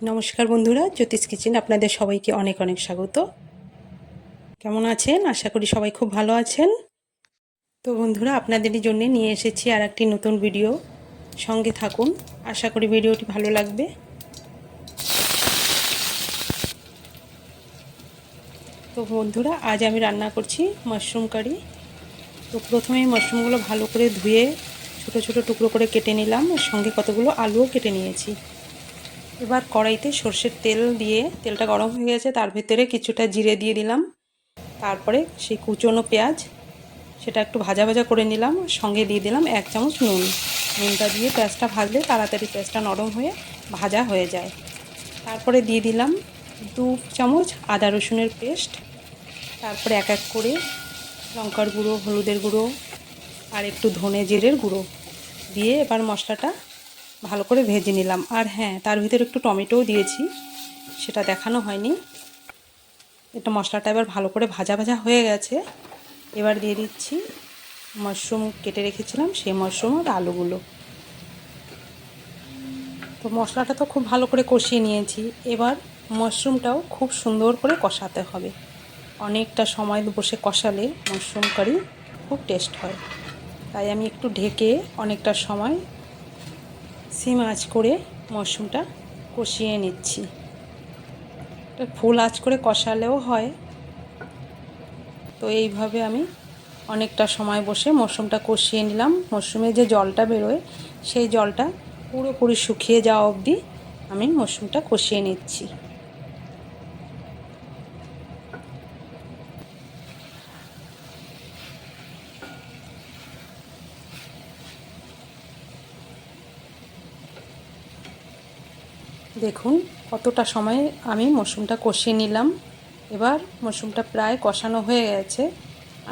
নমস্কার বন্ধুরা, জ্যোতিষ কিচেন আপনাদের সবাইকে অনেক অনেক স্বাগত। কেমন আছেন? আশা করি সবাই খুব ভালো আছেন। তো বন্ধুরা, আপনাদেরই জন্য নিয়ে এসেছি আর একটি নতুন ভিডিও। সঙ্গে থাকুন, আশা করি ভিডিওটি ভালো লাগবে। তো বন্ধুরা, আজ আমি রান্না করছি মাশরুম কারি। তো প্রথমেই মাশরুমগুলো ভালো করে ধুয়ে ছোট ছোট টুকরো করে কেটে নিলাম, আর সঙ্গে কতগুলো আলুও কেটে নিয়েছি। এবার কড়াইতে সর্ষের তেল দিয়ে তেলটা গরম হয়ে গেছে, তার ভেতরে কিছুটা জিরে দিয়ে দিলাম। তারপরে সেই কুচনো পেঁয়াজ সেটা একটু ভাজা ভাজা করে নিলাম, সঙ্গে দিয়ে দিলাম 1 চামচ নুন। নুনটা দিয়ে পেঁয়াজটা ভাজলে তাড়াতাড়ি পেঁয়াজটা নরম হয়ে ভাজা হয়ে যায়। তারপরে দিয়ে দিলাম 2 চামচ আদা রসুনের পেস্ট। তারপরে এক এক করে লঙ্কার গুঁড়ো, হলুদের গুঁড়ো আর একটু ধনে জিরের গুঁড়ো দিয়ে এবার মশলাটা ভালো করে ভেজে নিলাম। আর হ্যাঁ, তার ভিতরে একটু টমেটোও দিয়েছি, সেটা দেখানো হয়নি। এটা মশলাটা এবার ভালো করে ভাজা ভাজা হয়ে গেছে। এবার দিয়ে দিচ্ছি মাশরুম কেটে রেখেছিলাম, সেই মাশরুম আর আলুগুলো। তো মশলাটা তো খুব ভালো করে কষিয়ে নিয়েছি। এবার মাশরুমটাও খুব সুন্দর করে কষাতে হবে। অনেকটা সময় বসে কষালে মাশরুম কারি খুব টেস্ট হয়। তাই আমি একটু ঢেকে অনেকটা সময় সিম আঁচ করে মাশরুমটা কষিয়ে নিচ্ছি। এটা ফুল আঁচ করে কষালেও হয়। তো এইভাবে আমি অনেকটা সময় বসে মাশরুমটা কষিয়ে নিলাম। মাশরুমে যে জলটা বেরোয় সেই জলটা পুরোপুরি শুকিয়ে যাওয়া অবধি আমি মাশরুমটা কষিয়ে নিচ্ছি। দেখুন কতটা সময় আমি মাশরুমটা কষিয়ে নিলাম। এবার মাশরুমটা প্রায় কষানো হয়ে গেছে,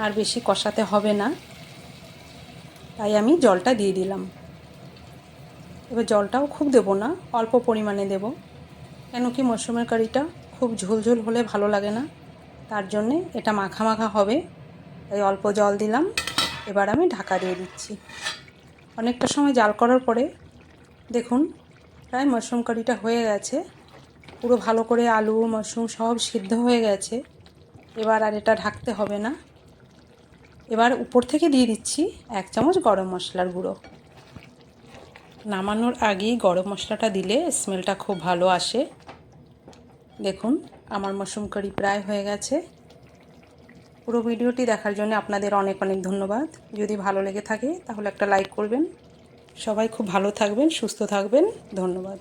আর বেশি কষাতে হবে না, তাই আমি জলটা দিয়ে দিলাম। এবার জলটাও খুব দেব না, অল্প পরিমাণে দেব, কেন কি মাশরুমের কারিটা খুব ঝোলঝোল হলে ভালো লাগে না, তার জন্যে এটা মাখা মাখা হবে, তাই অল্প জল দিলাম। এবার আমি ঢাকা দিয়ে দিচ্ছি। অনেকটা সময় জাল করার পরে দেখুন প্রায় মাশরুম কারিটা হয়ে গেছে। পুরো ভালো করে আলু মাশরুম সব সিদ্ধ হয়ে গেছে। এবার আর এটা ঢাকতে হবে না। এবার উপর থেকে দিয়ে দিচ্ছি 1 চামচ গরম মশলার গুঁড়ো। নামানোর আগেই গরম মশলাটা দিলে স্মেলটা খুব ভালো আসে। দেখুন আমার মাশরুম কারি প্রায় হয়ে গেছে। পুরো ভিডিওটি দেখার জন্য আপনাদের অনেক অনেক ধন্যবাদ। যদি ভালো লেগে থাকে তাহলে একটা লাইক করবেন। সবাই খুব ভালো থাকবেন, সুস্থ থাকবেন। ধন্যবাদ।